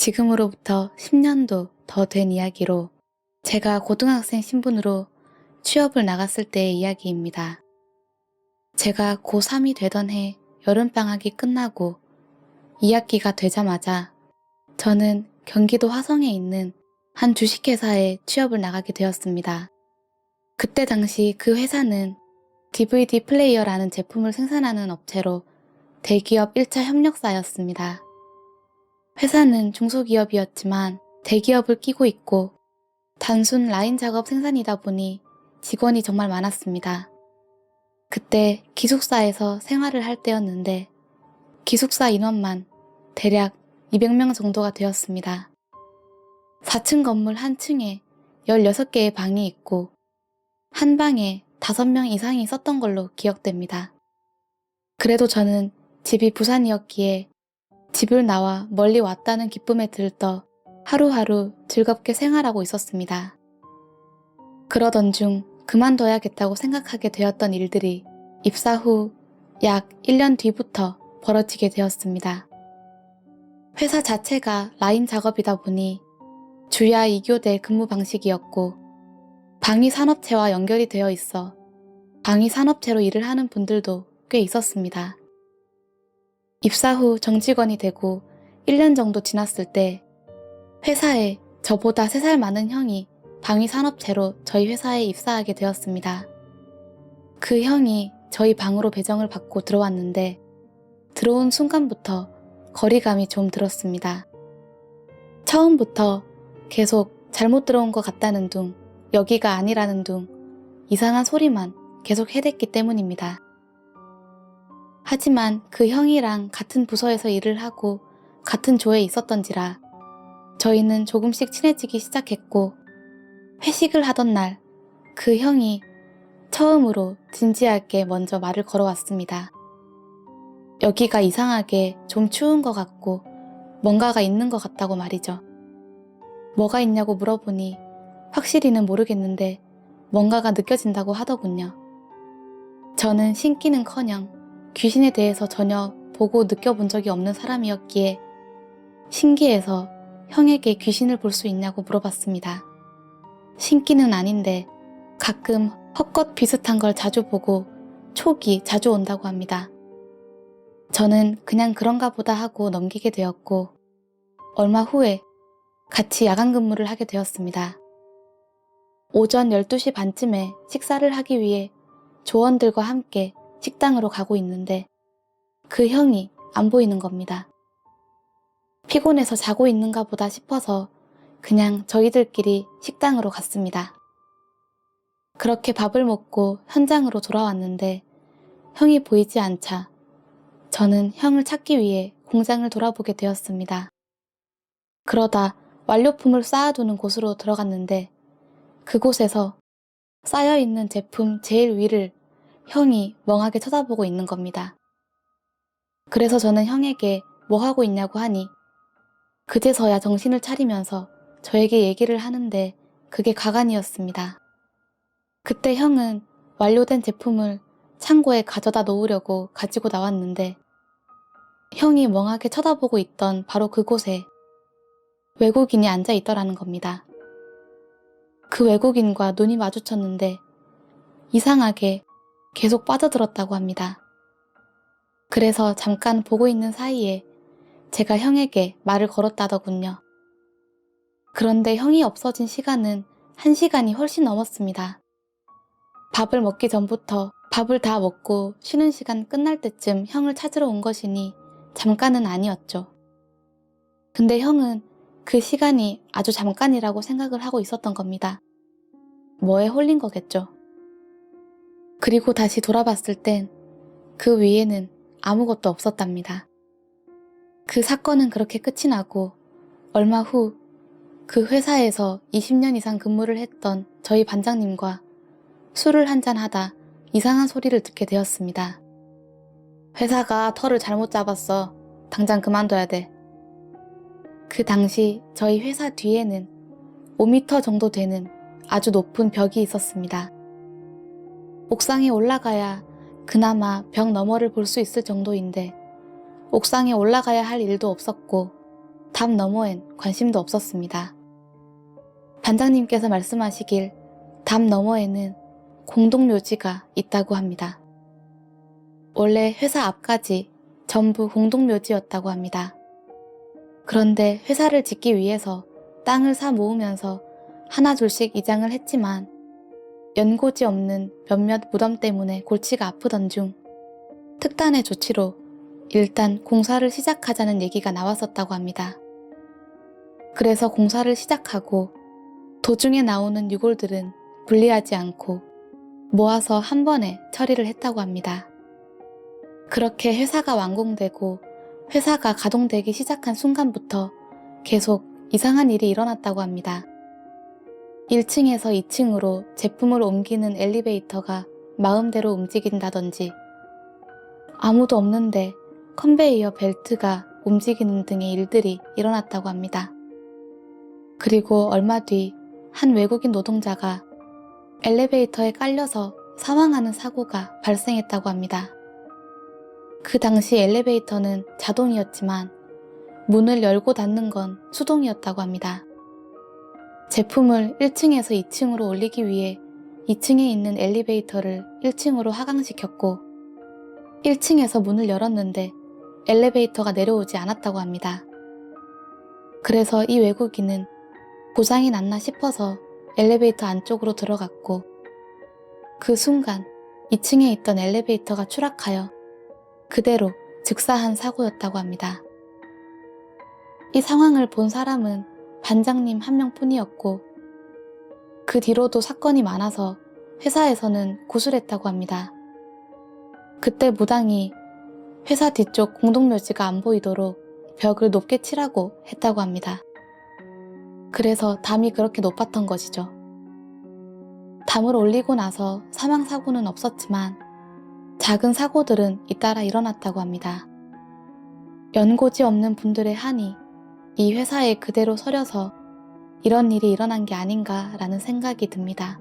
지금으로부터 10년도 더 된 이야기로 제가 고등학생 신분으로 취업을 나갔을 때의 이야기입니다. 제가 고3이 되던 해 여름방학이 끝나고 2학기가 되자마자 저는 경기도 화성에 있는 한 주식회사에 취업을 나가게 되었습니다. 그때 당시 그 회사는 DVD 플레이어라는 제품을 생산하는 업체로 대기업 1차 협력사였습니다. 회사는 중소기업이었지만 대기업을 끼고 있고 단순 라인 작업 생산이다 보니 직원이 정말 많았습니다. 그때 기숙사에서 생활을 할 때였는데 기숙사 인원만 대략 200명 정도가 되었습니다. 4층 건물 한 층에 16개의 방이 있고 한 방에 5명 이상이 썼던 걸로 기억됩니다. 그래도 저는 집이 부산이었기에 집을 나와 멀리 왔다는 기쁨에 들떠 하루하루 즐겁게 생활하고 있었습니다. 그러던 중 그만둬야겠다고 생각하게 되었던 일들이 입사 후 약 1년 뒤부터 벌어지게 되었습니다. 회사 자체가 라인 작업이다 보니 주야 2교대 근무 방식이었고 방위 산업체와 연결이 되어 있어 방위 산업체로 일을 하는 분들도 꽤 있었습니다. 입사 후 정직원이 되고 1년 정도 지났을 때 회사에 저보다 3살 많은 형이 방위산업체로 저희 회사에 입사하게 되었습니다. 그 형이 저희 방으로 배정을 받고 들어왔는데 들어온 순간부터 거리감이 좀 들었습니다. 처음부터 계속 잘못 들어온 것 같다는 둥, 여기가 아니라는 둥, 이상한 소리만 계속 해댔기 때문입니다. 하지만 그 형이랑 같은 부서에서 일을 하고 같은 조에 있었던지라 저희는 조금씩 친해지기 시작했고 회식을 하던 날 그 형이 처음으로 진지하게 먼저 말을 걸어왔습니다. 여기가 이상하게 좀 추운 것 같고 뭔가가 있는 것 같다고 말이죠. 뭐가 있냐고 물어보니 확실히는 모르겠는데 뭔가가 느껴진다고 하더군요. 저는 신기는커녕 귀신에 대해서 전혀 보고 느껴본 적이 없는 사람이었기에 신기해서 형에게 귀신을 볼 수 있냐고 물어봤습니다. 신기는 아닌데 가끔 헛것 비슷한 걸 자주 보고 촉이 자주 온다고 합니다. 저는 그냥 그런가 보다 하고 넘기게 되었고 얼마 후에 같이 야간 근무를 하게 되었습니다. 오전 12시 반쯤에 식사를 하기 위해 조원들과 함께 식당으로 가고 있는데 그 형이 안 보이는 겁니다. 피곤해서 자고 있는가 보다 싶어서 그냥 저희들끼리 식당으로 갔습니다. 그렇게 밥을 먹고 현장으로 돌아왔는데 형이 보이지 않자 저는 형을 찾기 위해 공장을 돌아보게 되었습니다. 그러다 완료품을 쌓아두는 곳으로 들어갔는데 그곳에서 쌓여있는 제품 제일 위를 형이 멍하게 쳐다보고 있는 겁니다. 그래서 저는 형에게 뭐 하고 있냐고 하니 그제서야 정신을 차리면서 저에게 얘기를 하는데 그게 가관이었습니다. 그때 형은 완료된 제품을 창고에 가져다 놓으려고 가지고 나왔는데 형이 멍하게 쳐다보고 있던 바로 그곳에 외국인이 앉아 있더라는 겁니다. 그 외국인과 눈이 마주쳤는데 이상하게 계속 빠져들었다고 합니다. 그래서 잠깐 보고 있는 사이에 제가 형에게 말을 걸었다더군요. 그런데 형이 없어진 시간은 1시간이 훨씬 넘었습니다. 밥을 먹기 전부터 밥을 다 먹고 쉬는 시간 끝날 때쯤 형을 찾으러 온 것이니 잠깐은 아니었죠. 근데 형은 그 시간이 아주 잠깐이라고 생각을 하고 있었던 겁니다. 뭐에 홀린 거겠죠. 그리고 다시 돌아봤을 땐 그 위에는 아무것도 없었답니다. 그 사건은 그렇게 끝이 나고 얼마 후 그 회사에서 20년 이상 근무를 했던 저희 반장님과 술을 한잔 하다 이상한 소리를 듣게 되었습니다. 회사가 털을 잘못 잡았어. 당장 그만둬야 돼. 그 당시 저희 회사 뒤에는 5m 정도 되는 아주 높은 벽이 있었습니다. 옥상에 올라가야 그나마 벽 너머를 볼 수 있을 정도인데 옥상에 올라가야 할 일도 없었고 담 너머엔 관심도 없었습니다. 반장님께서 말씀하시길 담 너머에는 공동묘지가 있다고 합니다. 원래 회사 앞까지 전부 공동묘지였다고 합니다. 그런데 회사를 짓기 위해서 땅을 사 모으면서 하나 둘씩 이장을 했지만 연고지 없는 몇몇 무덤 때문에 골치가 아프던 중 특단의 조치로 일단 공사를 시작하자는 얘기가 나왔었다고 합니다. 그래서 공사를 시작하고 도중에 나오는 유골들은 분리하지 않고 모아서 한 번에 처리를 했다고 합니다. 그렇게 회사가 완공되고 회사가 가동되기 시작한 순간부터 계속 이상한 일이 일어났다고 합니다. 1층에서 2층으로 제품을 옮기는 엘리베이터가 마음대로 움직인다든지 아무도 없는데 컨베이어 벨트가 움직이는 등의 일들이 일어났다고 합니다. 그리고 얼마 뒤 한 외국인 노동자가 엘리베이터에 깔려서 사망하는 사고가 발생했다고 합니다. 그 당시 엘리베이터는 자동이었지만 문을 열고 닫는 건 수동이었다고 합니다. 제품을 1층에서 2층으로 올리기 위해 2층에 있는 엘리베이터를 1층으로 하강시켰고 1층에서 문을 열었는데 엘리베이터가 내려오지 않았다고 합니다. 그래서 이 외국인은 고장이 났나 싶어서 엘리베이터 안쪽으로 들어갔고 그 순간 2층에 있던 엘리베이터가 추락하여 그대로 즉사한 사고였다고 합니다. 이 상황을 본 사람은 반장님 한 명뿐이었고 그 뒤로도 사건이 많아서 회사에서는 고술했다고 합니다. 그때 무당이 회사 뒤쪽 공동묘지가 안 보이도록 벽을 높게 칠하고 했다고 합니다. 그래서 담이 그렇게 높았던 것이죠. 담을 올리고 나서 사망사고는 없었지만 작은 사고들은 잇따라 일어났다고 합니다. 연고지 없는 분들의 한이 이 회사에 그대로 서려서 이런 일이 일어난 게 아닌가라는 생각이 듭니다.